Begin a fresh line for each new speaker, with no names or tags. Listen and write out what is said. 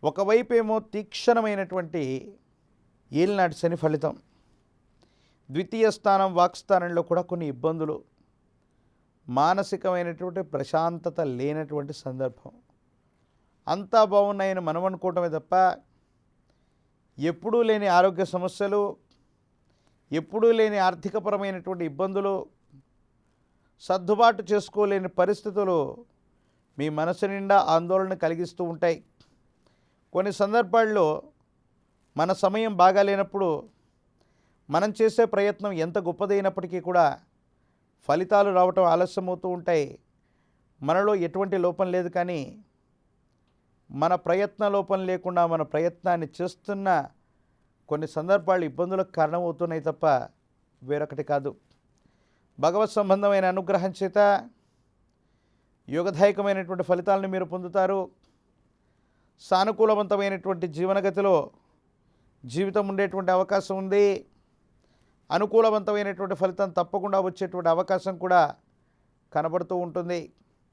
ఒకవైపేమో తీక్షణమైనటువంటి ఏలినాటి శని ఫలితం, ద్వితీయ స్థానం వాక్స్థానంలో కూడా కొన్ని ఇబ్బందులు, మానసికమైనటువంటి ప్రశాంతత లేనటువంటి సందర్భం. అంతా బాగున్నాయని మనం అనుకోవటమే తప్ప ఎప్పుడూ లేని ఆరోగ్య సమస్యలు, ఎప్పుడూ లేని ఆర్థికపరమైనటువంటి ఇబ్బందులు, సర్దుబాటు చేసుకోలేని పరిస్థితులు మీ మనసు నిండా ఆందోళన కలిగిస్తూ ఉంటాయి. కొన్ని సందర్భాల్లో మన సమయం బాగాలేనప్పుడు మనం చేసే ప్రయత్నం ఎంత గొప్పదైనప్పటికీ కూడా ఫలితాలు రావటం ఆలస్యమవుతూ ఉంటాయి. మనలో ఎటువంటి లోపం లేదు, కానీ మన ప్రయత్న లోపం లేకుండా మన ప్రయత్నాన్ని చేస్తున్న కొన్ని సందర్భాలు ఇబ్బందులకు కారణమవుతున్నాయి తప్ప వేరొకటి కాదు. భగవత్ సంబంధమైన అనుగ్రహం చేత యోగదాయకమైనటువంటి ఫలితాలను మీరు పొందుతారు. సానుకూలవంతమైనటువంటి జీవనగతిలో జీవితం ఉండేటువంటి అవకాశం ఉంది. అనుకూలవంతమైనటువంటి ఫలితం తప్పకుండా వచ్చేటువంటి అవకాశం కూడా కనబడుతూ ఉంటుంది.